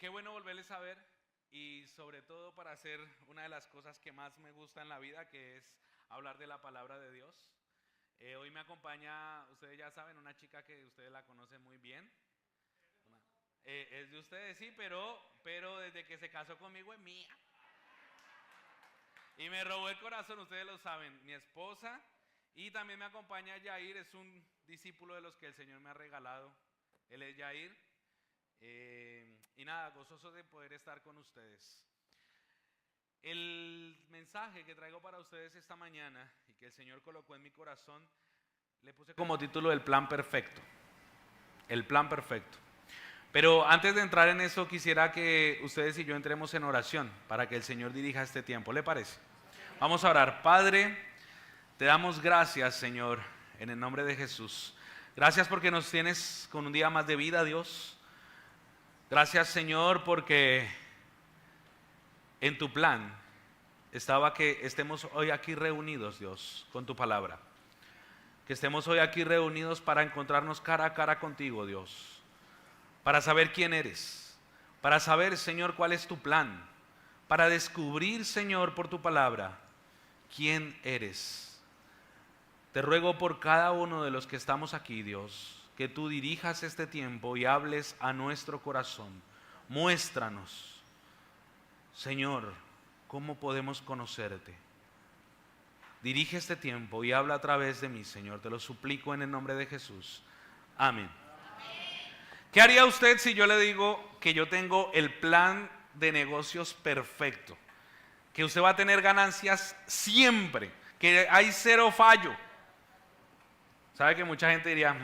Qué bueno volverles a ver y sobre todo para hacer una de las cosas que más me gusta en la vida, que es hablar de la palabra de Dios. Hoy me acompaña, ustedes ya saben, una chica que ustedes la conocen muy bien. Es de ustedes, sí, pero desde que se casó conmigo es mía. Y me robó el corazón, ustedes lo saben, mi esposa. Y también me acompaña Yair, es un discípulo de los que el Señor me ha regalado. Él es Yair. Y nada, gozoso de poder estar con ustedes. El mensaje que traigo para ustedes esta mañana y que el Señor colocó en mi corazón, le puse como título el plan perfecto. El plan perfecto. Pero antes de entrar en eso, quisiera que ustedes y yo entremos en oración para que el Señor dirija este tiempo. ¿Le parece? Vamos a orar. Padre, te damos gracias, Señor, en el nombre de Jesús. Gracias porque nos tienes con un día más de vida, Dios. Gracias, Señor, porque en tu plan estaba que estemos hoy aquí reunidos, Dios, con tu palabra. Que estemos hoy aquí reunidos para encontrarnos cara a cara contigo, Dios. Para saber quién eres. Para saber, Señor, cuál es tu plan. Para descubrir, Señor, por tu palabra, quién eres. Te ruego por cada uno de los que estamos aquí, Dios, que tú dirijas este tiempo y hables a nuestro corazón. Muéstranos, Señor, cómo podemos conocerte. Dirige este tiempo y habla a través de mí, Señor. Te lo suplico en el nombre de Jesús. Amén. ¿Qué haría usted si yo le digo que yo tengo el plan de negocios perfecto? Que usted va a tener ganancias siempre, que hay cero fallo. ¿Sabe que mucha gente diría,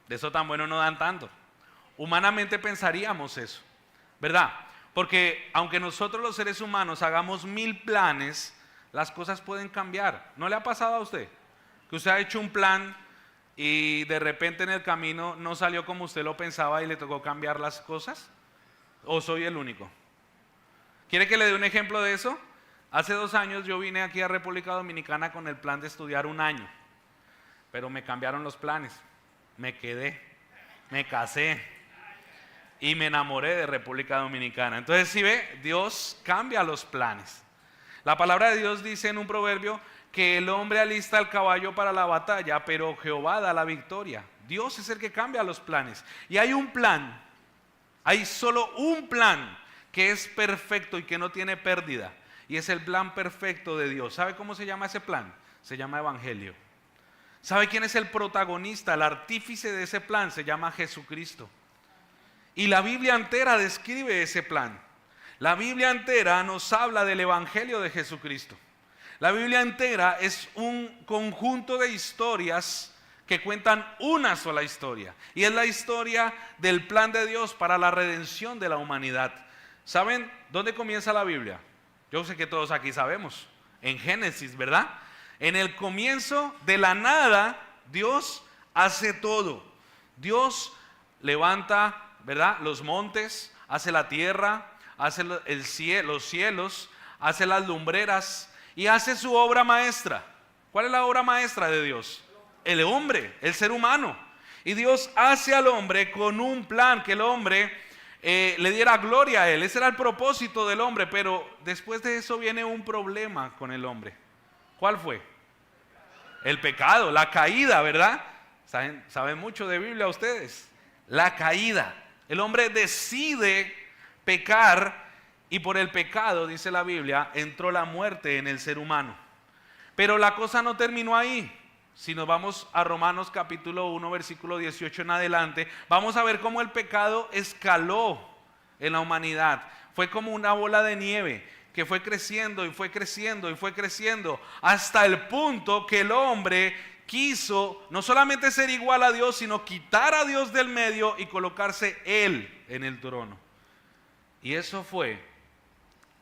de eso tan bueno no dan tanto? Humanamente pensaríamos eso, ¿verdad? Porque aunque nosotros los seres humanos hagamos 1000 planes, las cosas pueden cambiar. ¿No le ha pasado a usted? Que usted ha hecho un plan y de repente en el camino no salió como usted lo pensaba y le tocó cambiar las cosas. ¿O soy el único? ¿Quiere que le dé un ejemplo de eso? Hace 2 años yo vine aquí a República Dominicana con el plan de estudiar 1 año. Pero me cambiaron los planes, me quedé, me casé y me enamoré de República Dominicana. Entonces, si ve, Dios cambia los planes. La palabra de Dios dice en un proverbio que el hombre alista el caballo para la batalla, pero Jehová da la victoria. Dios es el que cambia los planes. Y hay un plan, hay solo un plan que es perfecto y que no tiene pérdida. Y es el plan perfecto de Dios. ¿Sabe cómo se llama ese plan? Se llama Evangelio. ¿Sabe quién es el protagonista, el artífice de ese plan? Se llama Jesucristo. Y la Biblia entera describe ese plan. La Biblia entera nos habla del Evangelio de Jesucristo. La Biblia entera es un conjunto de historias que cuentan una sola historia. Y es la historia del plan de Dios para la redención de la humanidad. ¿Saben dónde comienza la Biblia? Yo sé que todos aquí sabemos. En Génesis, ¿verdad? En el comienzo de la nada, Dios hace todo. Dios levanta, ¿verdad?, los montes, hace la tierra, hace los cielos, hace las lumbreras y hace su obra maestra. ¿Cuál es la obra maestra de Dios? El hombre, el ser humano. Y Dios hace al hombre con un plan, que el hombre le diera gloria a él. Ese era el propósito del hombre, pero después de eso viene un problema con el hombre. ¿Cuál fue? El pecado, la caída, ¿verdad? ¿Saben mucho de Biblia ustedes? La caída. El hombre decide pecar y por el pecado, dice la Biblia, entró la muerte en el ser humano. Pero la cosa no terminó ahí. Si nos vamos a Romanos capítulo 1, versículo 18 en adelante, vamos a ver cómo el pecado escaló en la humanidad. Fue como una bola de nieve que fue creciendo y fue creciendo y fue creciendo hasta el punto que el hombre quiso no solamente ser igual a Dios, sino quitar a Dios del medio y colocarse él en el trono. Y eso fue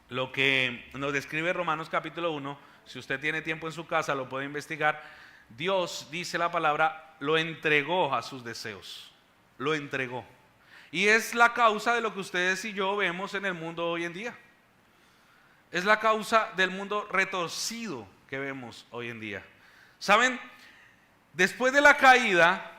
lo que nos describe Romanos capítulo 1. Si usted tiene tiempo en su casa lo puede investigar. Dios, dice la palabra, lo entregó a sus deseos. Lo entregó. Y es la causa de lo que ustedes y yo vemos en el mundo hoy en día. Es la causa del mundo retorcido que vemos hoy en día. ¿Saben? Después de la caída,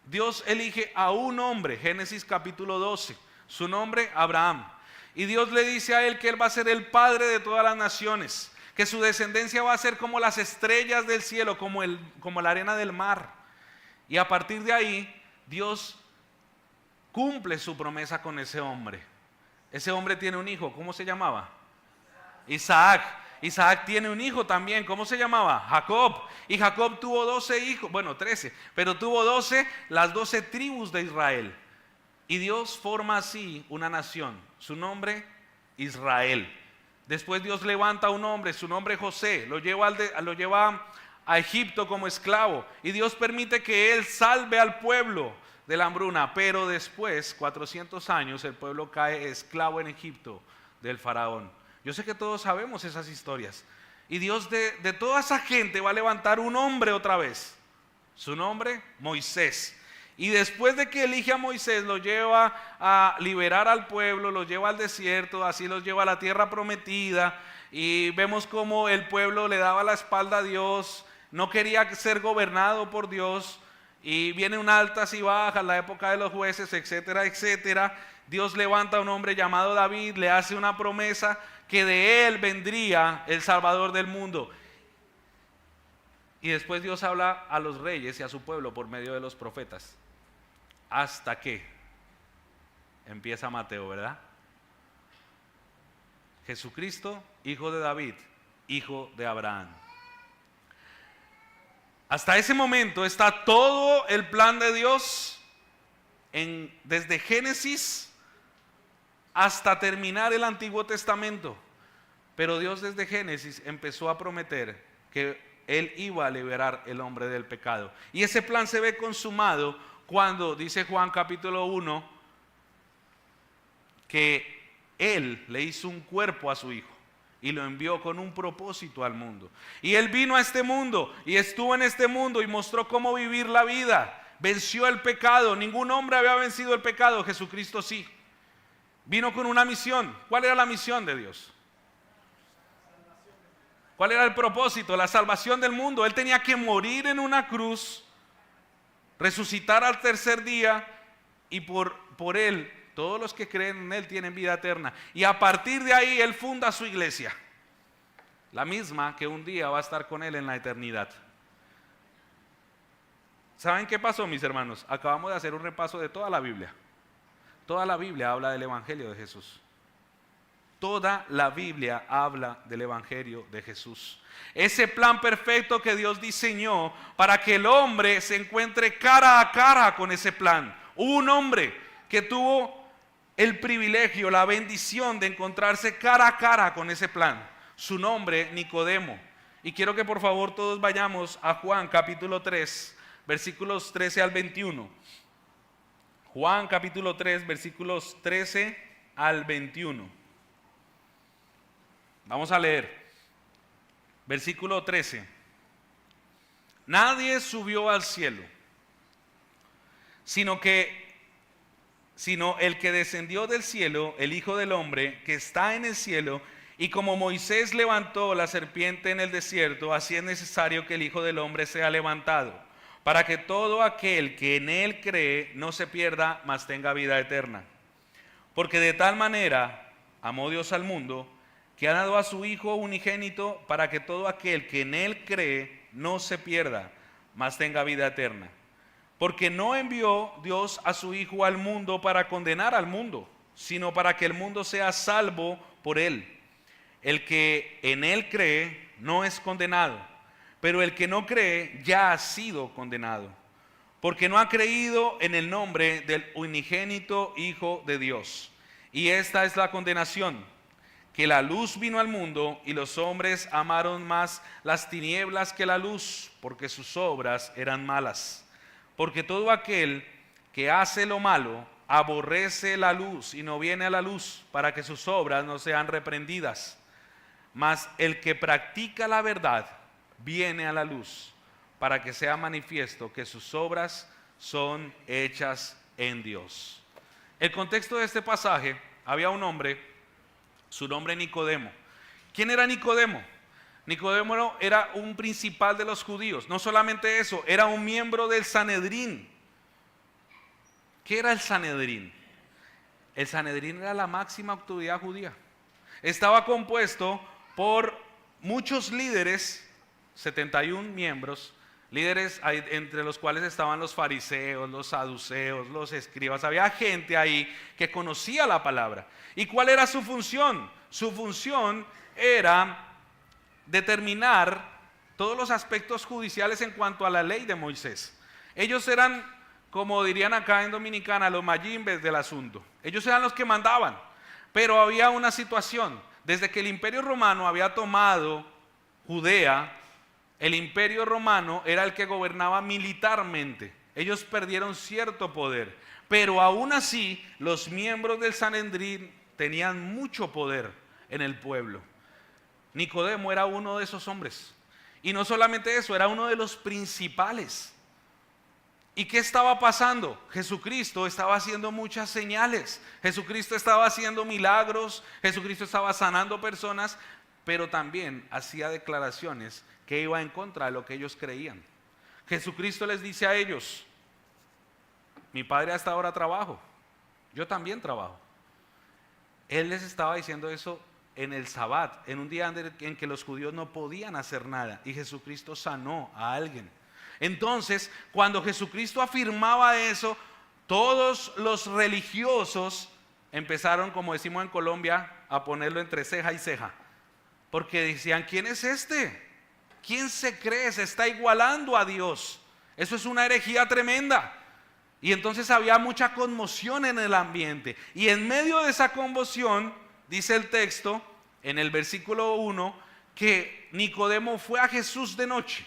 Dios elige a un hombre, Génesis capítulo 12. su nombre Abraham. Y Dios le dice a él que él va a ser el padre de todas las naciones, que su descendencia va a ser como las estrellas del cielo, como la arena del mar. Y a partir de ahí, Dios cumple su promesa con ese hombre. Ese hombre tiene un hijo, ¿cómo se llamaba? Isaac. Isaac tiene un hijo también, ¿cómo se llamaba? Jacob. Y Jacob tuvo 12 hijos, bueno 13, pero tuvo 12, las 12 tribus de Israel. Y Dios forma así una nación, su nombre Israel. Después Dios levanta a un hombre, su nombre José, lo lleva a Egipto como esclavo. Y Dios permite que él salve al pueblo de la hambruna. Pero después, 400 años, el pueblo cae esclavo en Egipto del faraón. Yo sé que todos sabemos esas historias. Y Dios de toda esa gente va a levantar un hombre otra vez. Su nombre, Moisés. Y después de que elige a Moisés, lo lleva a liberar al pueblo, lo lleva al desierto, así los lleva a la tierra prometida. Y vemos cómo el pueblo le daba la espalda a Dios, no quería ser gobernado por Dios. Y vienen altas y bajas, la época de los jueces, etcétera, etcétera. Dios levanta a un hombre llamado David, le hace una promesa que de él vendría el Salvador del mundo. Y después Dios habla a los reyes y a su pueblo por medio de los profetas. Hasta que empieza Mateo, ¿verdad? Jesucristo, hijo de David, hijo de Abraham. Hasta ese momento está todo el plan de Dios desde Génesis hasta terminar el Antiguo Testamento. Pero Dios desde Génesis empezó a prometer que Él iba a liberar el hombre del pecado. Y ese plan se ve consumado cuando dice Juan capítulo 1 que Él le hizo un cuerpo a su Hijo y lo envió con un propósito al mundo. Y Él vino a este mundo y estuvo en este mundo y mostró cómo vivir la vida. Venció el pecado. Ningún hombre había vencido el pecado, Jesucristo sí. Vino con una misión. ¿Cuál era la misión de Dios? ¿Cuál era el propósito? La salvación del mundo. Él tenía que morir en una cruz, resucitar al tercer día y por Él, todos los que creen en Él tienen vida eterna. Y a partir de ahí Él funda su iglesia, la misma que un día va a estar con Él en la eternidad. ¿Saben qué pasó, mis hermanos? Acabamos de hacer un repaso de toda la Biblia. Toda la Biblia habla del Evangelio de Jesús. Toda la Biblia habla del Evangelio de Jesús. Ese plan perfecto que Dios diseñó para que el hombre se encuentre cara a cara con ese plan. Hubo un hombre que tuvo el privilegio, la bendición de encontrarse cara a cara con ese plan. Su nombre, Nicodemo. Y quiero que por favor todos vayamos a Juan capítulo 3, versículos 13 al 21. Juan capítulo 3, versículos 13 al 21. Vamos a leer. Versículo 13. Nadie subió al cielo, sino el que descendió del cielo, el Hijo del Hombre, que está en el cielo. Y como Moisés levantó la serpiente en el desierto, así es necesario que el Hijo del Hombre sea levantado, para que todo aquel que en él cree no se pierda, mas tenga vida eterna. Porque de tal manera amó Dios al mundo, que ha dado a su Hijo unigénito, para que todo aquel que en Él cree no se pierda, mas tenga vida eterna. Porque no envió Dios a su Hijo al mundo para condenar al mundo, sino para que el mundo sea salvo por Él. El que en Él cree no es condenado, pero el que no cree ya ha sido condenado, porque no ha creído en el nombre del unigénito Hijo de Dios. Y esta es la condenación, que la luz vino al mundo y los hombres amaron más las tinieblas que la luz, porque sus obras eran malas. Porque todo aquel que hace lo malo aborrece la luz y no viene a la luz, para que sus obras no sean reprendidas. Mas el que practica la verdad viene a la luz, para que sea manifiesto que sus obras son hechas en Dios. El contexto de este pasaje: había un hombre, su nombre Nicodemo. ¿Quién era Nicodemo? Nicodemo era un principal de los judíos. No solamente eso, era un miembro del Sanedrín. ¿Qué era el Sanedrín? El Sanedrín era la máxima autoridad judía. Estaba compuesto por muchos líderes, 71 miembros, líderes entre los cuales estaban los fariseos, los saduceos, los escribas. Había gente ahí que conocía la palabra. ¿Y cuál era su función? Su función era determinar todos los aspectos judiciales en cuanto a la ley de Moisés. Ellos eran, como dirían acá en Dominicana, los mayimbes del asunto. Ellos eran los que mandaban. Pero había una situación. Desde que el Imperio Romano había tomado Judea, el Imperio Romano era el que gobernaba militarmente. Ellos perdieron cierto poder. Pero aún así, los miembros del Sanedrín tenían mucho poder en el pueblo. Nicodemo era uno de esos hombres. Y no solamente eso, era uno de los principales. ¿Y qué estaba pasando? Jesucristo estaba haciendo muchas señales. Jesucristo estaba haciendo milagros. Jesucristo estaba sanando personas. Pero también hacía declaraciones que iba en contra de lo que ellos creían. Jesucristo les dice a ellos: mi padre hasta ahora trabajo. Yo también trabajo. Él les estaba diciendo eso en el Sabbat, en un día en que los judíos no podían hacer nada, y Jesucristo sanó a alguien. Entonces, cuando Jesucristo afirmaba eso, todos los religiosos empezaron, como decimos en Colombia, a ponerlo entre ceja y ceja, porque decían: ¿quién es este? ¿Quién se cree? Se está igualando a Dios. Eso es una herejía tremenda. Y entonces había mucha conmoción en el ambiente, y en medio de esa conmoción, dice el texto, en el versículo 1, que Nicodemo fue a Jesús de noche.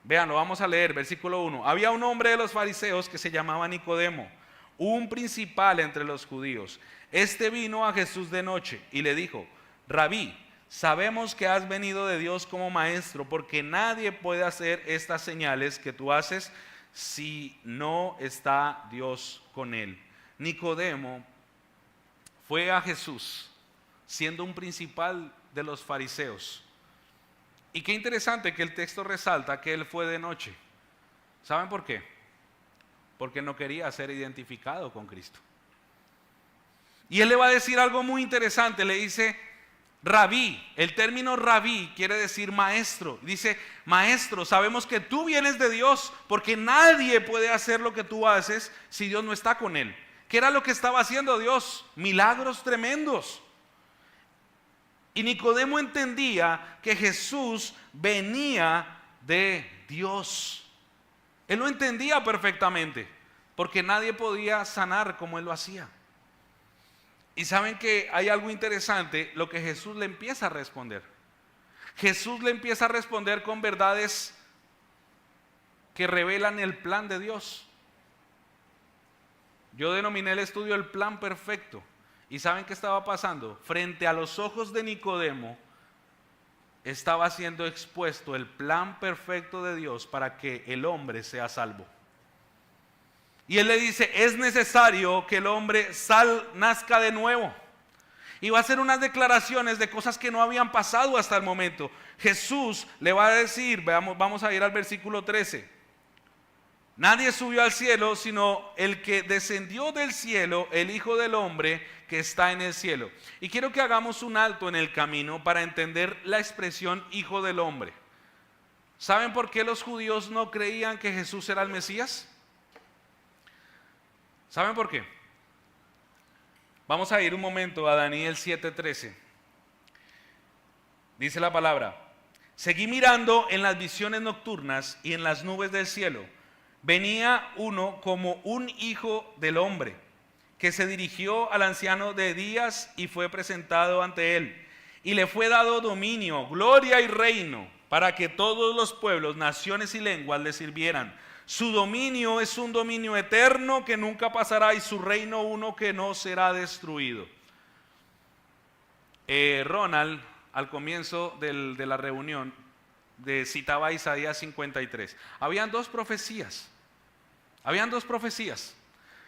Vean, lo vamos a leer, versículo 1. Había un hombre de los fariseos que se llamaba Nicodemo, un principal entre los judíos. Este vino a Jesús de noche y le dijo: Rabí, sabemos que has venido de Dios como maestro, porque nadie puede hacer estas señales que tú haces si no está Dios con él. Nicodemo fue a Jesús siendo un principal de los fariseos. Y qué interesante que el texto resalta que él fue de noche. ¿Saben por qué? Porque no quería ser identificado con Cristo. Y él le va a decir algo muy interesante. Le dice rabí. El término rabí quiere decir maestro. Dice: maestro, sabemos que tú vienes de Dios, porque nadie puede hacer lo que tú haces si Dios no está con él. ¿Qué era lo que estaba haciendo Dios? Milagros tremendos. Y Nicodemo entendía que Jesús venía de Dios. Él lo entendía perfectamente, porque nadie podía sanar como él lo hacía. Y saben que hay algo interesante, lo que Jesús le empieza a responder. Jesús le empieza a responder con verdades que revelan el plan de Dios. Yo denominé el estudio el plan perfecto. ¿Y saben qué estaba pasando? Frente a los ojos de Nicodemo estaba siendo expuesto el plan perfecto de Dios para que el hombre sea salvo. Y él le dice: es necesario que el hombre nazca de nuevo. Y va a hacer unas declaraciones de cosas que no habían pasado hasta el momento. Jesús le va a decir, vamos a ir al versículo 13. Nadie subió al cielo sino el que descendió del cielo, el Hijo del Hombre que está en el cielo. Y quiero que hagamos un alto en el camino para entender la expresión Hijo del Hombre. ¿Saben por qué los judíos no creían que Jesús era el Mesías? ¿Saben por qué? Vamos a ir un momento a Daniel 7:13. Dice la palabra: seguí mirando en las visiones nocturnas y en las nubes del cielo. Venía uno como un hijo del hombre, que se dirigió al anciano de días y fue presentado ante él. Y le fue dado dominio, gloria y reino, para que todos los pueblos, naciones y lenguas le sirvieran. Su dominio es un dominio eterno que nunca pasará, y su reino uno que no será destruido. Ronald, al comienzo de la reunión, citaba Isaías 53. Habían dos profecías.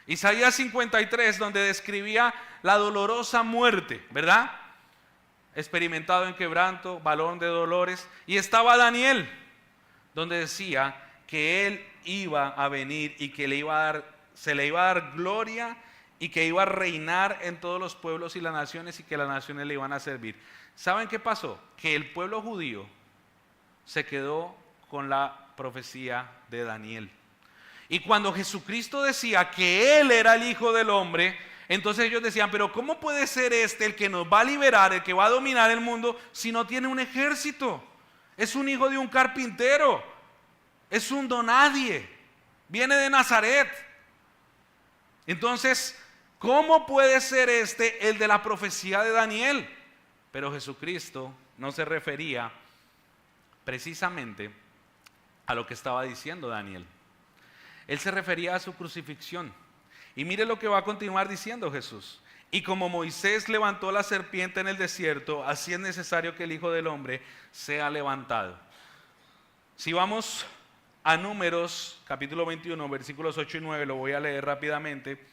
Isaías 53, donde describía la dolorosa muerte, ¿verdad? Experimentado en quebranto, varón de dolores. Y estaba Daniel, donde decía que él iba a venir y que se le iba a dar gloria y que iba a reinar en todos los pueblos y las naciones y que las naciones le iban a servir. ¿Saben qué pasó? Que el pueblo judío se quedó con la profecía de Daniel. Y cuando Jesucristo decía que Él era el Hijo del Hombre, entonces ellos decían, pero ¿cómo puede ser este el que nos va a liberar, el que va a dominar el mundo, si no tiene un ejército? Es un hijo de un carpintero, es un donadie, viene de Nazaret. Entonces, ¿cómo puede ser este el de la profecía de Daniel? Pero Jesucristo no se refería precisamente a lo que estaba diciendo Daniel. Él se refería a su crucifixión. Y mire lo que va a continuar diciendo Jesús. Y como Moisés levantó la serpiente en el desierto, así es necesario que el Hijo del Hombre sea levantado. Si vamos a Números, capítulo 21, versículos 8 y 9, lo voy a leer rápidamente.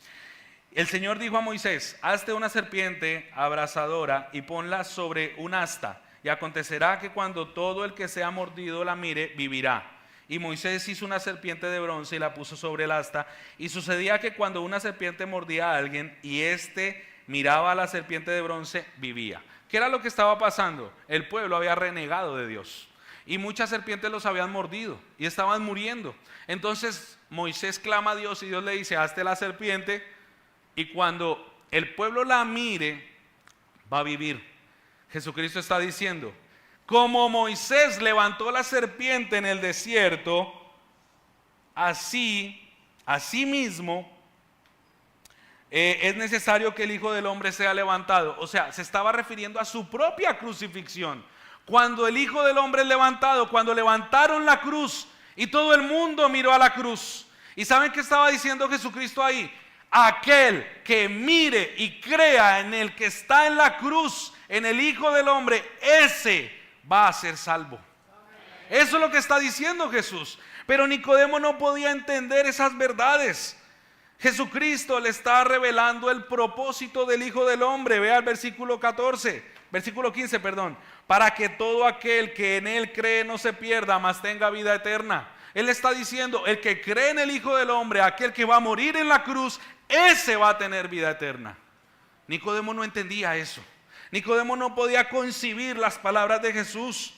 El Señor dijo a Moisés, hazte una serpiente abrasadora y ponla sobre un asta. Y acontecerá que cuando todo el que sea mordido la mire, vivirá. Y Moisés hizo una serpiente de bronce y la puso sobre el asta. Y sucedía que cuando una serpiente mordía a alguien y éste miraba a la serpiente de bronce, vivía. ¿Qué era lo que estaba pasando? El pueblo había renegado de Dios. Y muchas serpientes los habían mordido y estaban muriendo. Entonces Moisés clama a Dios y Dios le dice, hazte la serpiente y cuando el pueblo la mire, va a vivir. Jesucristo está diciendo, como Moisés levantó la serpiente en el desierto, así mismo es necesario que el Hijo del Hombre sea levantado. O sea, se estaba refiriendo a su propia crucifixión. Cuando el Hijo del Hombre es levantado, cuando levantaron la cruz y todo el mundo miró a la cruz. ¿Y saben qué estaba diciendo Jesucristo ahí? Aquel que mire y crea en el que está en la cruz, en el Hijo del Hombre, ese va a ser salvo. Eso es lo que está diciendo Jesús. Pero Nicodemo no podía entender esas verdades. Jesucristo le está revelando el propósito del Hijo del Hombre. Vea el versículo 15, para que todo aquel que en él cree no se pierda, mas tenga vida eterna. Él está diciendo, el que cree en el Hijo del Hombre, aquel que va a morir en la cruz, ese va a tener vida eterna. Nicodemo no entendía eso. Nicodemo no podía concebir las palabras de Jesús.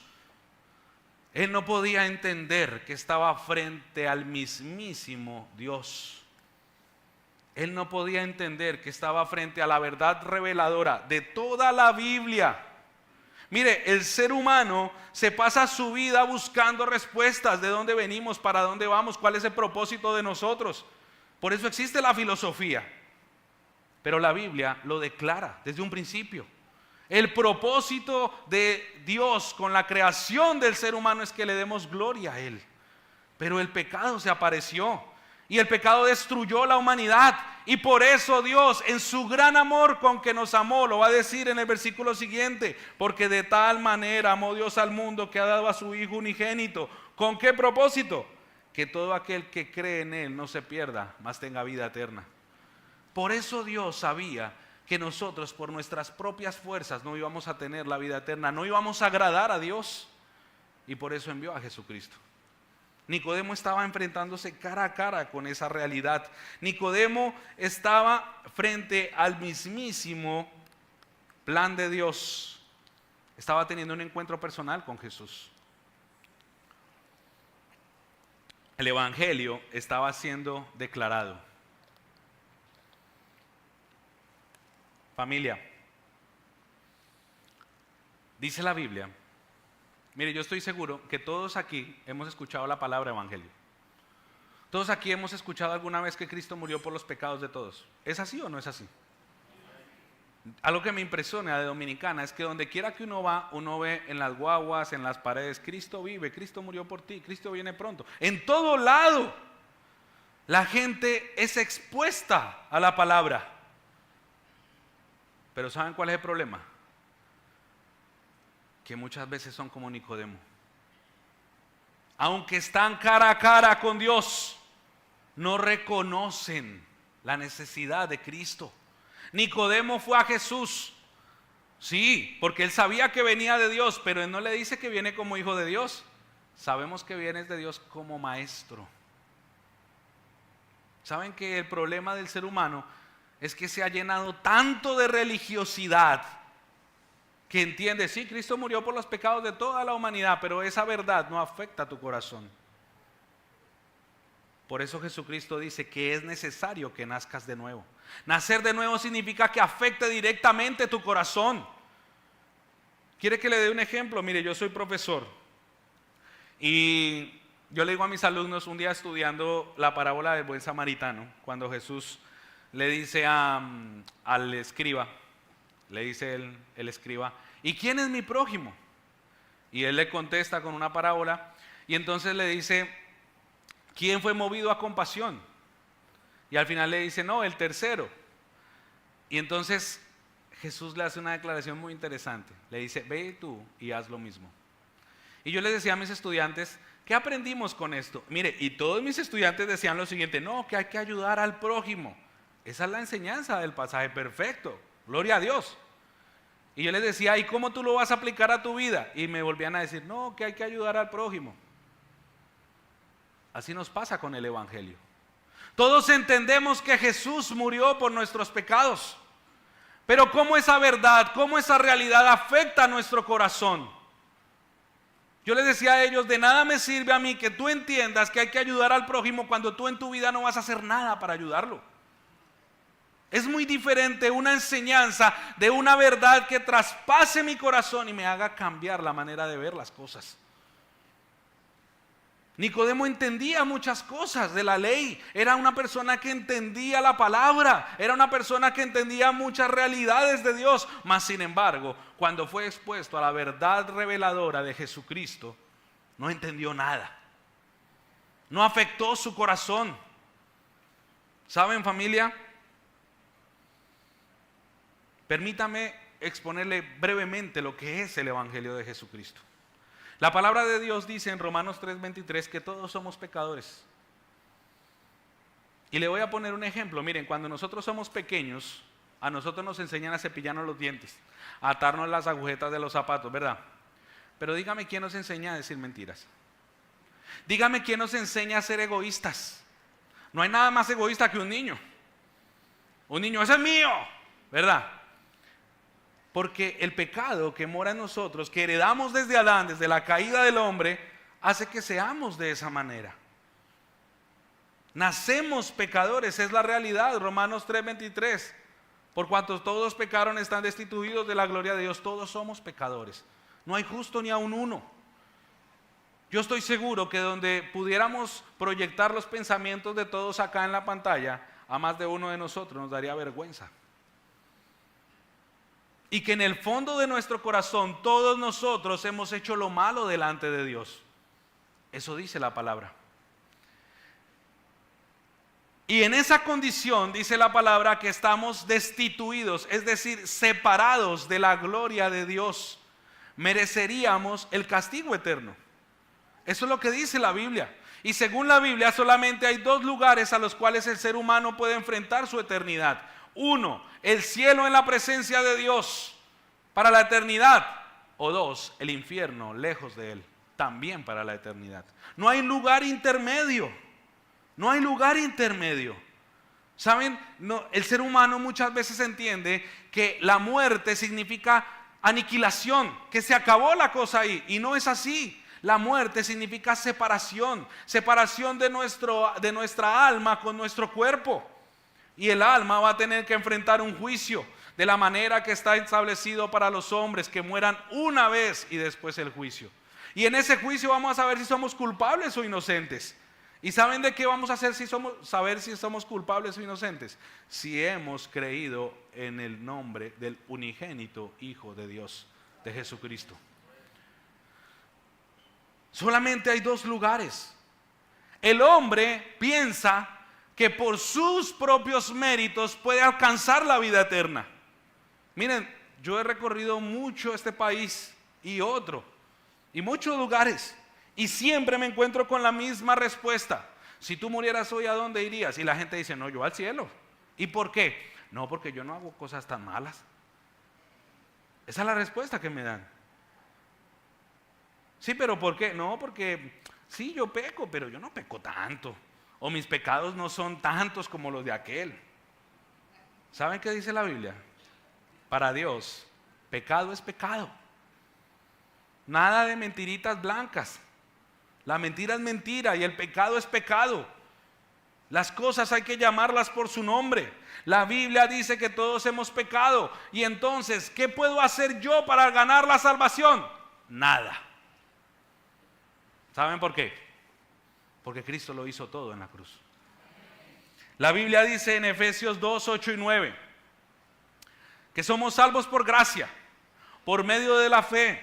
Él no podía entender que estaba frente al mismísimo Dios. Él no podía entender que estaba frente a la verdad reveladora de toda la Biblia. Mire, el ser humano se pasa su vida buscando respuestas de dónde venimos, para dónde vamos, cuál es el propósito de nosotros. Por eso existe la filosofía. Pero la Biblia lo declara desde un principio. El propósito de Dios con la creación del ser humano es que le demos gloria a Él. Pero el pecado se apareció y el pecado destruyó la humanidad. Y por eso Dios, en su gran amor con que nos amó, lo va a decir en el versículo siguiente, porque de tal manera amó Dios al mundo que ha dado a su Hijo unigénito. ¿Con qué propósito? Que todo aquel que cree en Él no se pierda, mas tenga vida eterna. Por eso Dios sabía que nosotros por nuestras propias fuerzas no íbamos a tener la vida eterna, no íbamos a agradar a Dios, y por eso envió a Jesucristo. Nicodemo estaba enfrentándose cara a cara con esa realidad. Nicodemo estaba frente al mismísimo plan de Dios. Estaba teniendo un encuentro personal con Jesús. El evangelio estaba siendo declarado. Familia, dice la Biblia. Mire, yo estoy seguro que todos aquí hemos escuchado la palabra evangelio. Todos aquí hemos escuchado alguna vez que Cristo murió por los pecados de todos. ¿Es así o no es así? Algo que me impresiona de Dominicana es que donde quiera que uno va, uno ve en las guaguas, en las paredes, Cristo vive, Cristo murió por ti, Cristo viene pronto. En todo lado la gente es expuesta a la palabra. Pero ¿saben cuál es el problema? Que muchas veces son como Nicodemo. Aunque están cara a cara con Dios, no reconocen la necesidad de Cristo. Nicodemo fue a Jesús, sí, porque él sabía que venía de Dios, pero él no le dice que viene como hijo de Dios. Sabemos que viene de Dios como maestro. ¿Saben que el problema del ser humano es que se ha llenado tanto de religiosidad que entiende, sí, Cristo murió por los pecados de toda la humanidad, pero esa verdad no afecta a tu corazón. Por eso Jesucristo dice que es necesario que nazcas de nuevo. Nacer de nuevo significa que afecte directamente tu corazón. ¿Quiere que le dé un ejemplo? Mire, yo soy profesor y yo le digo a mis alumnos un día estudiando la parábola del buen samaritano, cuando Jesús le dice al escriba, le dice el escriba, ¿y quién es mi prójimo? Y él le contesta con una parábola y entonces le dice, ¿quién fue movido a compasión? Y al final le dice, no, el tercero. Y entonces Jesús le hace una declaración muy interesante. Le dice, ve tú y haz lo mismo. Y yo les decía a mis estudiantes, ¿qué aprendimos con esto? Mire, y todos mis estudiantes decían lo siguiente, no, que hay que ayudar al prójimo. Esa es la enseñanza del pasaje perfecto. Gloria a Dios. Y yo les decía, ¿y cómo tú lo vas a aplicar a tu vida? Y me volvían a decir, no, que hay que ayudar al prójimo. Así nos pasa con el Evangelio. Todos entendemos que Jesús murió por nuestros pecados. Pero cómo esa verdad, cómo esa realidad afecta a nuestro corazón. Yo les decía a ellos, de nada me sirve a mí que tú entiendas que hay que ayudar al prójimo cuando tú en tu vida no vas a hacer nada para ayudarlo. Es muy diferente una enseñanza de una verdad que traspase mi corazón y me haga cambiar la manera de ver las cosas. Nicodemo entendía muchas cosas de la ley, era una persona que entendía la palabra, era una persona que entendía muchas realidades de Dios, mas sin embargo, cuando fue expuesto a la verdad reveladora de Jesucristo, no entendió nada, no afectó su corazón. ¿Saben, familia? Permítame exponerle brevemente lo que es el Evangelio de Jesucristo. La palabra de Dios dice en Romanos 3:23 que todos somos pecadores. Y le voy a poner un ejemplo. Miren, cuando nosotros somos pequeños, a nosotros nos enseñan a cepillarnos los dientes, a atarnos las agujetas de los zapatos, ¿verdad? Pero dígame quién nos enseña a decir mentiras. Dígame quién nos enseña a ser egoístas. No hay nada más egoísta que un niño. Un niño, ese es mío, ¿verdad? Porque el pecado que mora en nosotros, que heredamos desde Adán, desde la caída del hombre, hace que seamos de esa manera. Nacemos pecadores, es la realidad. Romanos 3:23. Por cuanto todos pecaron, están destituidos de la gloria de Dios. Todos somos pecadores. No hay justo ni aun uno. Yo estoy seguro que donde pudiéramos proyectar los pensamientos de todos acá en la pantalla, a más de uno de nosotros nos daría vergüenza. Y que en el fondo de nuestro corazón todos nosotros hemos hecho lo malo delante de Dios. Eso dice la palabra. Y en esa condición dice la palabra que estamos destituidos, es decir, separados de la gloria de Dios. Mereceríamos el castigo eterno. Eso es lo que dice la Biblia. Y según la Biblia solamente hay dos lugares a los cuales el ser humano puede enfrentar su eternidad. Uno, el cielo en la presencia de Dios para la eternidad. O dos, el infierno lejos de Él, también para la eternidad. No hay lugar intermedio. No hay lugar intermedio. ¿Saben? No, el ser humano muchas veces entiende que la muerte significa aniquilación, que se acabó la cosa ahí. Y no es así. La muerte significa separación. Separación de nuestra alma con nuestro cuerpo. Y el alma va a tener que enfrentar un juicio de la manera que está establecido para los hombres, que mueran una vez y después el juicio. Y en ese juicio vamos a saber si somos culpables o inocentes. ¿Y saben de qué vamos a hacer saber si somos culpables o inocentes? Si hemos creído en el nombre del unigénito Hijo de Dios, de Jesucristo. Solamente hay dos lugares. El hombre piensa que por sus propios méritos puede alcanzar la vida eterna. Miren, yo he recorrido mucho este país y muchos lugares, y siempre me encuentro con la misma respuesta. Si tú murieras hoy, ¿a dónde irías? Y la gente dice, no, yo al cielo. ¿Y por qué? No, porque yo no hago cosas tan malas. Esa es la respuesta que me dan. Sí, pero ¿por qué? No, porque sí, yo peco, pero yo no peco tanto. O mis pecados no son tantos como los de aquel. ¿Saben qué dice la Biblia? Para Dios, pecado es pecado. Nada de mentiritas blancas. La mentira es mentira y el pecado es pecado. Las cosas hay que llamarlas por su nombre. La Biblia dice que todos hemos pecado. Y entonces, ¿qué puedo hacer yo para ganar la salvación? Nada. ¿Saben por qué? Porque Cristo lo hizo todo en la cruz. La Biblia dice en Efesios 2, 8 y 9 que somos salvos por gracia, por medio de la fe.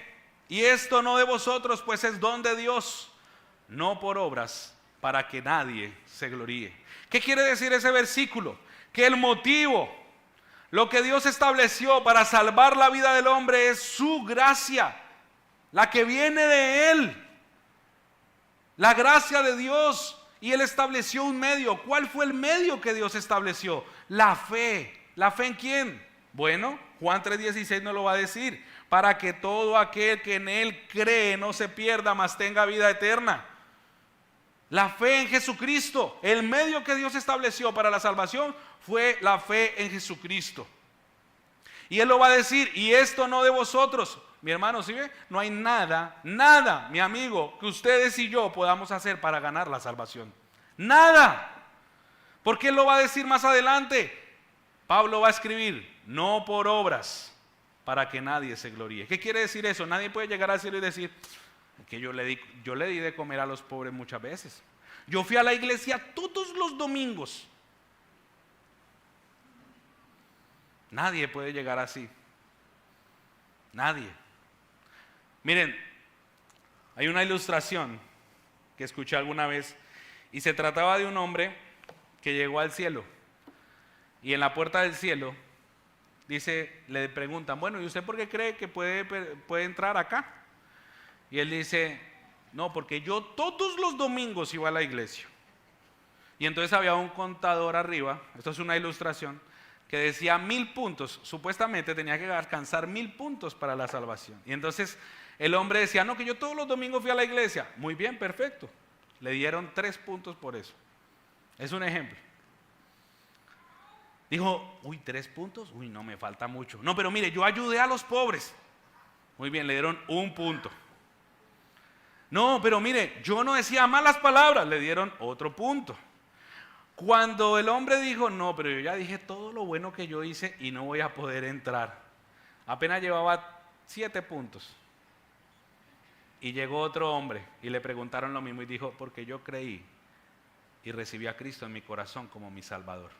Y esto no de vosotros, pues es don de Dios, no por obras, para que nadie se gloríe. ¿Qué quiere decir ese versículo? Que el motivo, lo que Dios estableció para salvar la vida del hombre es su gracia, la que viene de Él. La gracia de Dios. Y Él estableció un medio. ¿Cuál fue el medio que Dios estableció? La fe. ¿La fe en quién? Bueno, Juan 3:16 nos lo va a decir. Para que todo aquel que en Él cree no se pierda, mas tenga vida eterna. La fe en Jesucristo. El medio que Dios estableció para la salvación fue la fe en Jesucristo. Y Él lo va a decir, y esto no de vosotros. Mi hermano, ¿sí ve? No hay nada, mi amigo, que ustedes y yo podamos hacer para ganar la salvación. Nada. Porque Él lo va a decir más adelante. Pablo va a escribir, no por obras, para que nadie se gloríe. ¿Qué quiere decir eso? Nadie puede llegar al cielo y decir, que yo le di de comer a los pobres muchas veces. Yo fui a la iglesia todos los domingos. Nadie puede llegar así. Nadie. Miren, hay una ilustración que escuché alguna vez y se trataba de un hombre que llegó al cielo y en la puerta del cielo le preguntan, bueno, ¿y usted por qué cree que puede entrar acá? Y él dice, no, porque yo todos los domingos iba a la iglesia. Y entonces había un contador arriba, esto es una ilustración, que decía 1000 puntos, supuestamente tenía que alcanzar 1000 puntos para la salvación. Y entonces el hombre decía, no, que yo todos los domingos fui a la iglesia. Muy bien, perfecto. Le dieron 3 puntos por eso. Es un ejemplo. Dijo, 3 puntos, no, me falta mucho. No, pero mire, yo ayudé a los pobres. Muy bien, le dieron 1 punto. No, pero mire, yo no decía malas palabras, le dieron otro punto. Cuando el hombre dijo, no, pero yo ya dije todo lo bueno que yo hice y no voy a poder entrar. Apenas llevaba 7 puntos. Y llegó otro hombre y le preguntaron lo mismo y dijo, porque yo creí y recibí a Cristo en mi corazón como mi Salvador.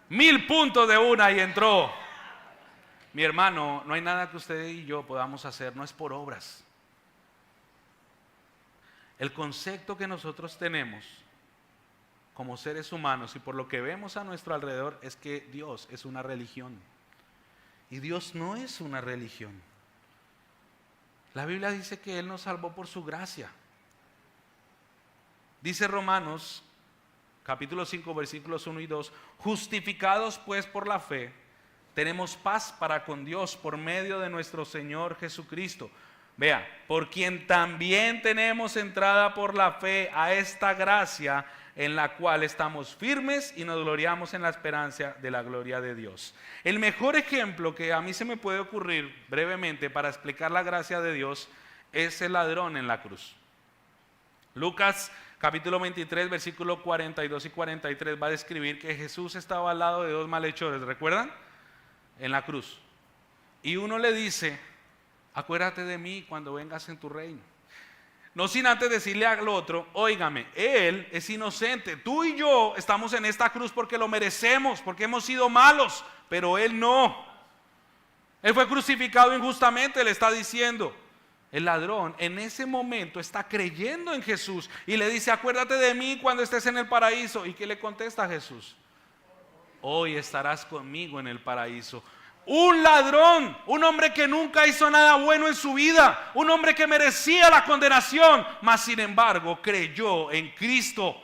1000 puntos de una y entró. Mi hermano, no hay nada que usted y yo podamos hacer, no es por obras. El concepto que nosotros tenemos como seres humanos y por lo que vemos a nuestro alrededor es que Dios es una religión. Y Dios no es una religión. La Biblia dice que Él nos salvó por su gracia. Dice Romanos, capítulo 5, versículos 1 y 2, justificados pues por la fe, tenemos paz para con Dios por medio de nuestro Señor Jesucristo. Vea, por quien también tenemos entrada por la fe a esta gracia en la cual estamos firmes y nos gloriamos en la esperanza de la gloria de Dios. El mejor ejemplo que a mí se me puede ocurrir brevemente para explicar la gracia de Dios es el ladrón en la cruz. Lucas capítulo 23, versículos 42 y 43 va a describir que Jesús estaba al lado de 2 malhechores, ¿recuerdan? En la cruz. Y uno le dice, acuérdate de mí cuando vengas en tu reino. No sin antes decirle al otro, óigame, él es inocente, tú y yo estamos en esta cruz porque lo merecemos, porque hemos sido malos, pero él no. Él fue crucificado injustamente, le está diciendo. El ladrón en ese momento está creyendo en Jesús y le dice, acuérdate de mí cuando estés en el paraíso. ¿Y qué le contesta Jesús? Hoy estarás conmigo en el paraíso. Un ladrón, un hombre que nunca hizo nada bueno en su vida, un hombre que merecía la condenación, mas sin embargo creyó en Cristo.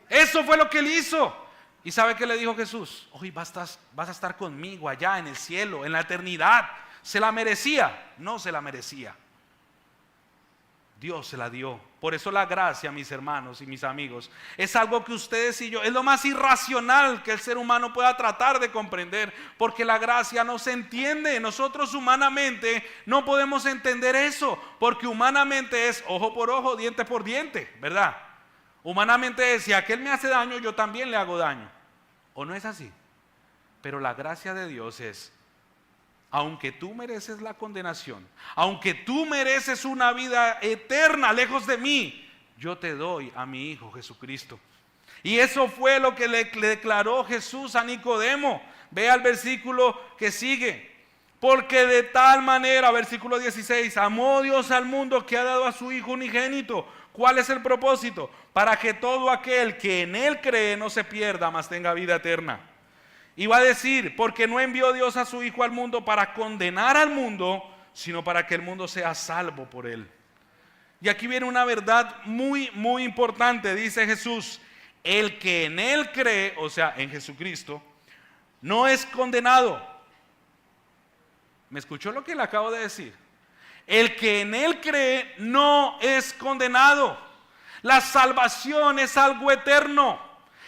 Eso fue lo que él hizo. ¿Y sabe qué le dijo Jesús? Hoy vas a estar conmigo allá en el cielo, en la eternidad. ¿Se la merecía? No se la merecía. Dios se la dio. Por eso la gracia, mis hermanos y mis amigos, es algo que ustedes y yo, es lo más irracional que el ser humano pueda tratar de comprender, porque la gracia no se entiende. Nosotros humanamente no podemos entender eso, porque humanamente es ojo por ojo, diente por diente, ¿verdad? Humanamente es, si aquel me hace daño, yo también le hago daño. ¿O no es así? Pero la gracia de Dios es, aunque tú mereces la condenación, aunque tú mereces una vida eterna lejos de mí, yo te doy a mi Hijo Jesucristo. Y eso fue lo que le declaró Jesús a Nicodemo. Vea el versículo que sigue. Porque de tal manera, versículo 16, amó Dios al mundo que ha dado a su Hijo unigénito. ¿Cuál es el propósito? Para que todo aquel que en Él cree no se pierda, mas tenga vida eterna. Y va a decir, porque no envió Dios a su Hijo al mundo para condenar al mundo, sino para que el mundo sea salvo por Él. Y aquí viene una verdad muy, muy importante. Dice Jesús, el que en Él cree, o sea, en Jesucristo, no es condenado. ¿Me escuchó lo que le acabo de decir? El que en Él cree no es condenado. La salvación es algo eterno.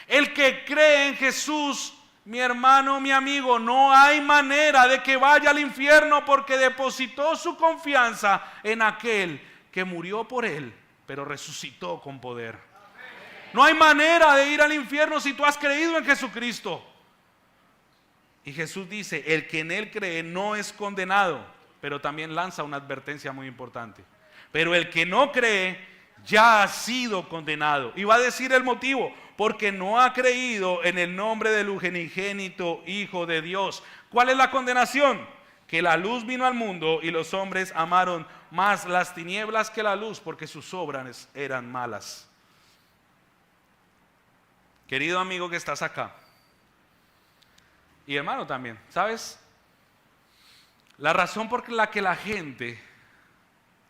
El que cree en Jesús, mi hermano, mi amigo, no hay manera de que vaya al infierno, porque depositó su confianza en aquel que murió por él, pero resucitó con poder. No hay manera de ir al infierno si tú has creído en Jesucristo. Y Jesús dice, el que en Él cree no es condenado, pero también lanza una advertencia muy importante. Pero el que no cree ya ha sido condenado. Y va a decir el motivo, porque no ha creído en el nombre del unigénito Hijo de Dios. ¿Cuál es la condenación? Que la luz vino al mundo y los hombres amaron más las tinieblas que la luz, porque sus obras eran malas. Querido amigo que estás acá, y hermano también, ¿sabes? La razón por la que la gente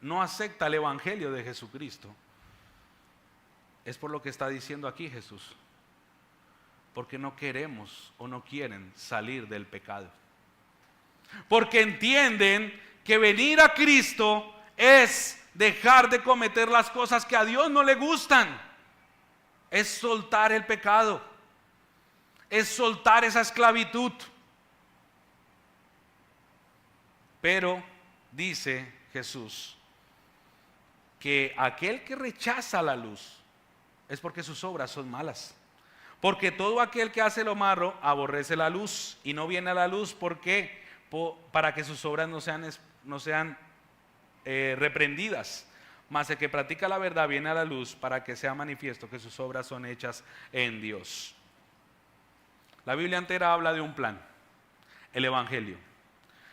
no acepta el evangelio de Jesucristo es por lo que está diciendo aquí Jesús. Porque no queremos o no quieren salir del pecado. Porque entienden que venir a Cristo es dejar de cometer las cosas que a Dios no le gustan. Es soltar el pecado. Es soltar esa esclavitud. Pero dice Jesús que aquel que rechaza la luz es porque sus obras son malas. Porque todo aquel que hace lo malo aborrece la luz y no viene a la luz. ¿Por qué? Para que sus obras no sean reprendidas. Mas el que practica la verdad viene a la luz para que sea manifiesto que sus obras son hechas en Dios. La Biblia entera habla de un plan, el Evangelio.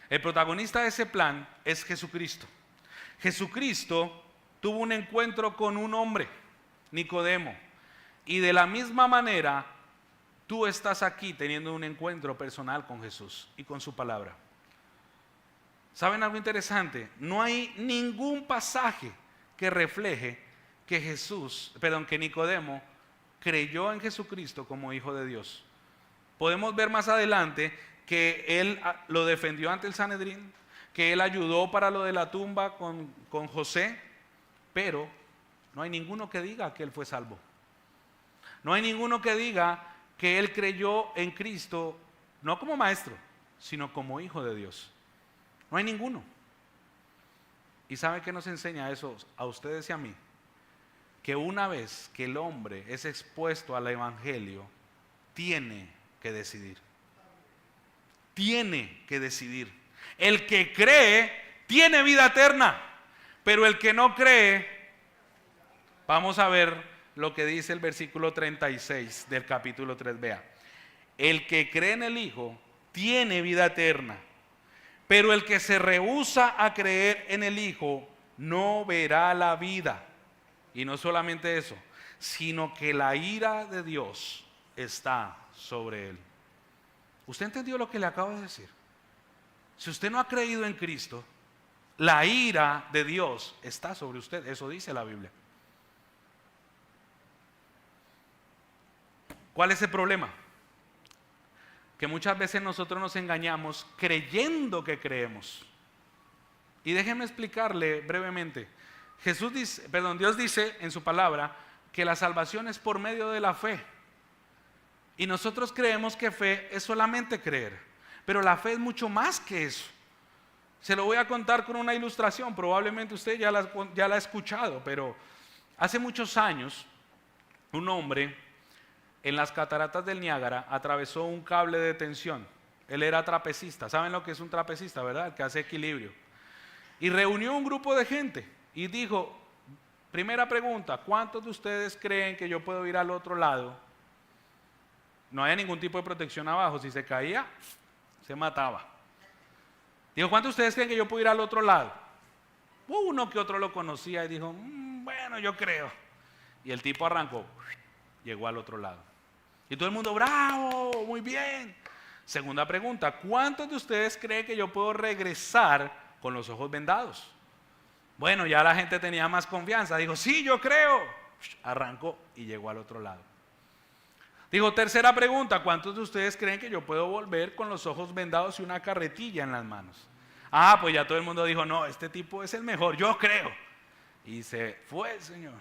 El protagonista de ese plan es Jesucristo. Jesucristo tuvo un encuentro con un hombre, Nicodemo, y de la misma manera tú estás aquí teniendo un encuentro personal con Jesús y con su palabra. ¿Saben algo interesante? No hay ningún pasaje que refleje que Nicodemo creyó en Jesucristo como Hijo de Dios. Podemos ver más adelante que él lo defendió ante el Sanedrín, que él ayudó para lo de la tumba con José, pero no hay ninguno que diga que él fue salvo. No hay ninguno que diga que él creyó en Cristo, no como maestro, sino como Hijo de Dios. No hay ninguno. ¿Y sabe qué nos enseña eso a ustedes y a mí? Que una vez que el hombre es expuesto al Evangelio, tiene que decidir. Tiene que decidir. El que cree tiene vida eterna, pero el que no cree, vamos a ver lo que dice el versículo 36 del capítulo 3. Vea, el que cree en el Hijo tiene vida eterna, pero el que se rehúsa a creer en el Hijo no verá la vida. Y no solamente eso, sino que la ira de Dios está sobre él. ¿Usted entendió lo que le acabo de decir? Si usted no ha creído en Cristo, la ira de Dios está sobre usted. Eso dice la Biblia. ¿Cuál es el problema? Que muchas veces nosotros nos engañamos creyendo que creemos. Y déjeme explicarle brevemente. Dios dice en su palabra que la salvación es por medio de la fe. Y nosotros creemos que fe es solamente creer, pero la fe es mucho más que eso. Se lo voy a contar con una ilustración, probablemente usted ya la ha escuchado, pero hace muchos años un hombre en las cataratas del Niágara atravesó un cable de tensión. Él era trapecista. ¿Saben lo que es un trapecista, verdad? El que hace equilibrio. Y reunió un grupo de gente y dijo, primera pregunta, ¿cuántos de ustedes creen que yo puedo ir al otro lado? No había ningún tipo de protección abajo. Si se caía, se mataba. Dijo, ¿cuántos de ustedes creen que yo puedo ir al otro lado? Uno que otro lo conocía y dijo, bueno, yo creo. Y el tipo arrancó, llegó al otro lado. Y todo el mundo, bravo, muy bien. Segunda pregunta, ¿cuántos de ustedes creen que yo puedo regresar con los ojos vendados? Bueno, ya la gente tenía más confianza. Dijo, sí, yo creo. Arrancó y llegó al otro lado. Dijo, tercera pregunta, ¿cuántos de ustedes creen que yo puedo volver con los ojos vendados y una carretilla en las manos? Ah, pues ya todo el mundo dijo, no, este tipo es el mejor, yo creo. Y se fue el señor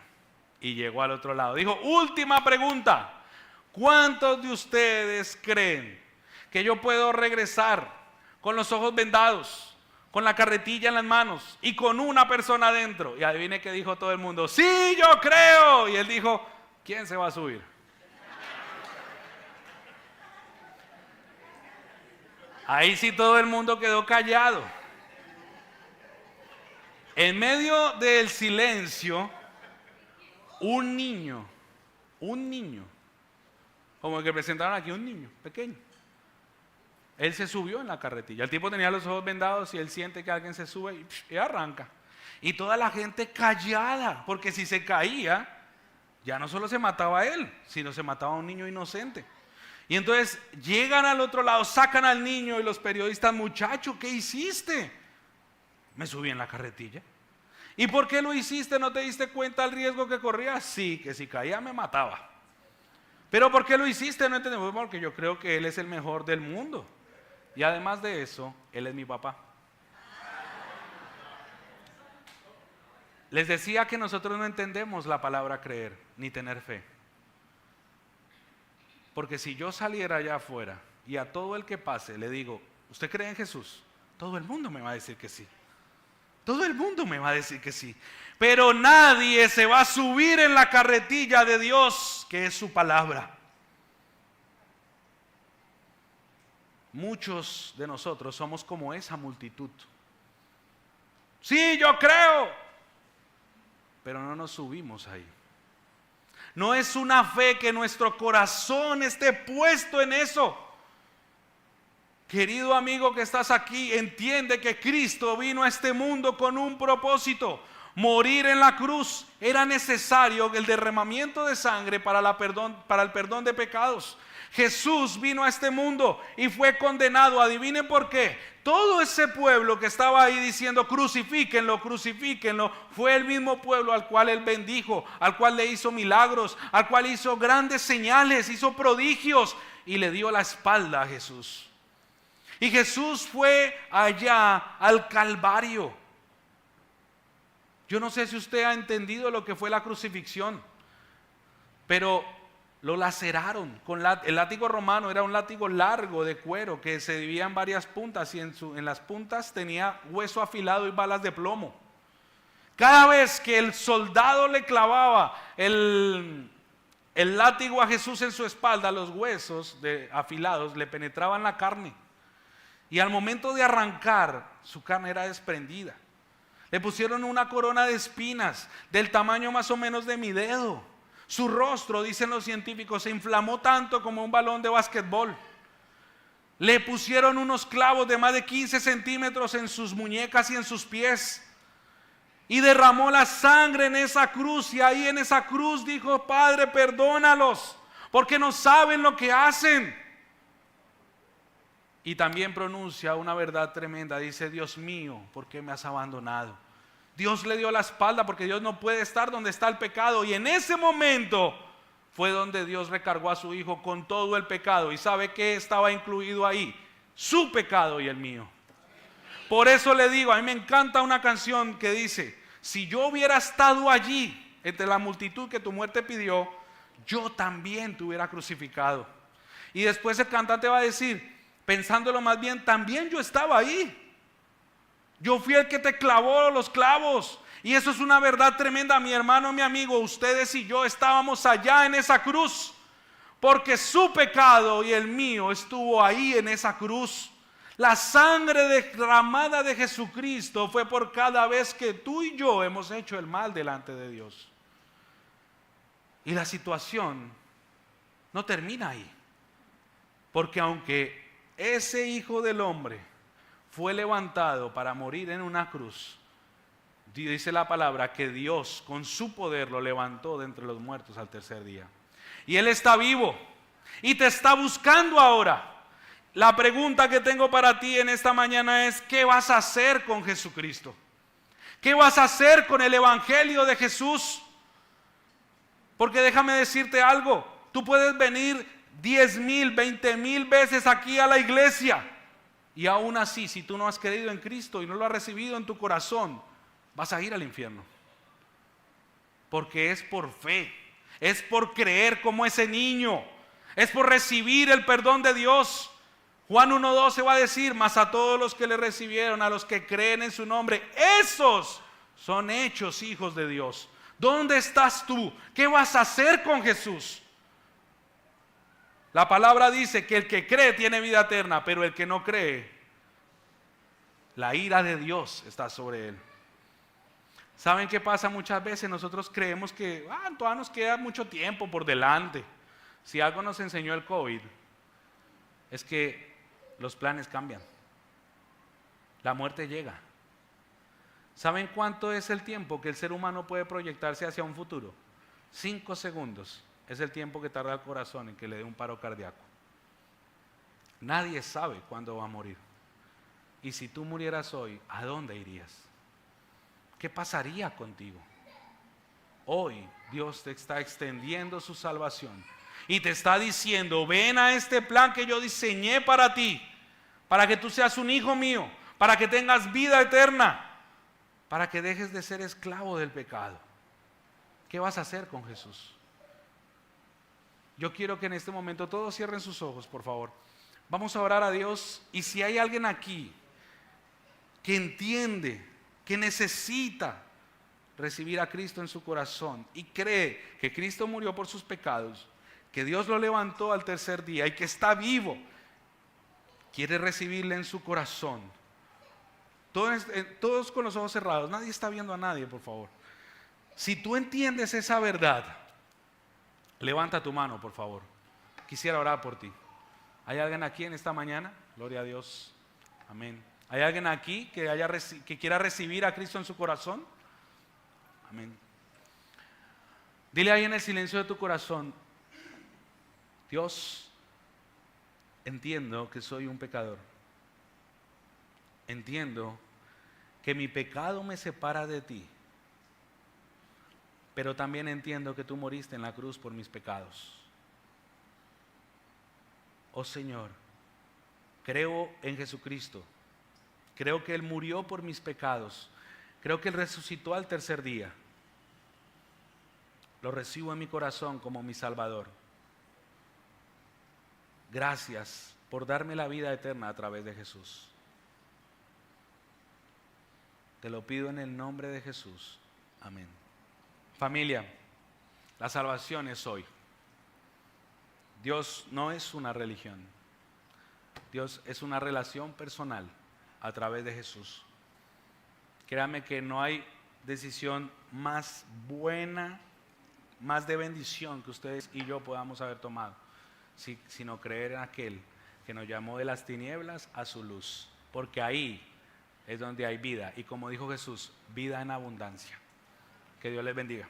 y llegó al otro lado. Dijo, última pregunta, ¿cuántos de ustedes creen que yo puedo regresar con los ojos vendados, con la carretilla en las manos y con una persona adentro? Y adivine qué dijo todo el mundo, sí, yo creo. Y él dijo, ¿quién se va a subir? Ahí sí todo el mundo quedó callado. En medio del silencio, un niño, como el que presentaron aquí, un niño pequeño, él se subió en la carretilla. El tipo tenía los ojos vendados y él siente que alguien se sube y arranca. Y toda la gente callada, porque si se caía, ya no solo se mataba a él, sino se mataba a un niño inocente. Y entonces llegan al otro lado, sacan al niño y los periodistas, muchacho, ¿qué hiciste? Me subí en la carretilla. ¿Y por qué lo hiciste? ¿No te diste cuenta del riesgo que corría? Sí, que si caía me mataba. ¿Pero por qué lo hiciste? No entendemos, porque yo creo que él es el mejor del mundo. Y además de eso, él es mi papá. Les decía que nosotros no entendemos la palabra creer, ni tener fe. Porque si yo saliera allá afuera y a todo el que pase le digo, ¿usted cree en Jesús? Todo el mundo me va a decir que sí. Todo el mundo me va a decir que sí. Pero nadie se va a subir en la carretilla de Dios, que es su palabra. Muchos de nosotros somos como esa multitud. Sí, yo creo. Pero no nos subimos ahí. No es una fe que nuestro corazón esté puesto en eso. Querido amigo que estás aquí, entiende que Cristo vino a este mundo con un propósito. Morir en la cruz era necesario, el derramamiento de sangre para el perdón de pecados. Jesús vino a este mundo y fue condenado. Adivinen por qué. Todo ese pueblo que estaba ahí diciendo crucifíquenlo, crucifíquenlo, fue el mismo pueblo al cual él bendijo, al cual le hizo milagros, al cual hizo grandes señales, hizo prodigios y le dio la espalda a Jesús. Y Jesús fue allá al Calvario. Yo no sé si usted ha entendido lo que fue la crucifixión, pero lo laceraron con el látigo romano. Era un látigo largo de cuero que se dividía en varias puntas y en las puntas tenía hueso afilado y balas de plomo. Cada vez que el soldado le clavaba el látigo a Jesús en su espalda, los huesos afilados le penetraban la carne y al momento de arrancar su carne era desprendida. Le pusieron una corona de espinas del tamaño más o menos de mi dedo. Su rostro, dicen los científicos, se inflamó tanto como un balón de básquetbol. Le pusieron unos clavos de más de 15 centímetros en sus muñecas y en sus pies. Y derramó la sangre en esa cruz. Y ahí en esa cruz dijo, Padre, perdónalos, porque no saben lo que hacen. Y también pronuncia una verdad tremenda. Dice, Dios mío, ¿por qué me has abandonado? Dios le dio la espalda porque Dios no puede estar donde está el pecado. Y en ese momento fue donde Dios recargó a su Hijo con todo el pecado. ¿Y sabe qué estaba incluido ahí? Su pecado y el mío. Por eso le digo, a mí me encanta una canción que dice, si yo hubiera estado allí, entre la multitud que tu muerte pidió, yo también te hubiera crucificado. Y después el cantante va a decir, pensándolo más bien, también yo estaba ahí. Yo fui el que te clavó los clavos. Y eso es una verdad tremenda, mi hermano, mi amigo. Ustedes y yo estábamos allá en esa cruz, porque su pecado y el mío estuvo ahí en esa cruz. La sangre derramada de Jesucristo fue por cada vez que tú y yo hemos hecho el mal delante de Dios. Y la situación no termina ahí, porque aunque ese Hijo del Hombre fue levantado para morir en una cruz, dice la palabra que Dios con su poder lo levantó de entre los muertos al tercer día. Y Él está vivo y te está buscando ahora. La pregunta que tengo para ti en esta mañana es, ¿qué vas a hacer con Jesucristo? ¿Qué vas a hacer con el Evangelio de Jesús? Porque déjame decirte algo, tú puedes venir 10,000, 20,000 veces aquí a la iglesia, y aún así, si tú no has creído en Cristo y no lo has recibido en tu corazón, vas a ir al infierno. Porque es por fe, es por creer como ese niño, es por recibir el perdón de Dios. Juan 1:12 va a decir, mas a todos los que le recibieron, a los que creen en su nombre, esos son hechos hijos de Dios. ¿Dónde estás tú? ¿Qué vas a hacer con Jesús? La palabra dice que el que cree tiene vida eterna, pero el que no cree, la ira de Dios está sobre él. ¿Saben qué pasa? Muchas veces nosotros creemos que todavía nos queda mucho tiempo por delante. Si algo nos enseñó el COVID, es que los planes cambian. La muerte llega. ¿Saben cuánto es el tiempo que el ser humano puede proyectarse hacia un futuro? 5 segundos es el tiempo que tarda el corazón en que le dé un paro cardíaco. Nadie sabe cuándo va a morir. Y si tú murieras hoy, ¿a dónde irías? ¿Qué pasaría contigo? Hoy Dios te está extendiendo su salvación y te está diciendo, ven a este plan que yo diseñé para ti, para que tú seas un hijo mío, para que tengas vida eterna, para que dejes de ser esclavo del pecado. ¿Qué vas a hacer con Jesús? Yo quiero que en este momento todos cierren sus ojos, por favor. Vamos a orar a Dios, y si hay alguien aquí que entiende, que necesita recibir a Cristo en su corazón y cree que Cristo murió por sus pecados, que Dios lo levantó al tercer día y que está vivo, quiere recibirle en su corazón. Todos con los ojos cerrados, nadie está viendo a nadie, por favor. Si tú entiendes esa verdad, levanta tu mano, por favor. Quisiera orar por ti. ¿Hay alguien aquí en esta mañana? Gloria a Dios. Amén. ¿Hay alguien aquí que quiera recibir a Cristo en su corazón? Amén. Dile ahí en el silencio de tu corazón, Dios, entiendo que soy un pecador. Entiendo que mi pecado me separa de ti, pero también entiendo que tú moriste en la cruz por mis pecados. Oh Señor, creo en Jesucristo, creo que Él murió por mis pecados, creo que Él resucitó al tercer día. Lo recibo en mi corazón como mi Salvador. Gracias por darme la vida eterna a través de Jesús. Te lo pido en el nombre de Jesús. Amén. Familia, la salvación es hoy. Dios no es una religión. Dios es una relación personal a través de Jesús. Créame que no hay decisión más buena, más de bendición que ustedes y yo podamos haber tomado, sino creer en aquel que nos llamó de las tinieblas a su luz. Porque ahí es donde hay vida, y como dijo Jesús, vida en abundancia. Que Dios les bendiga.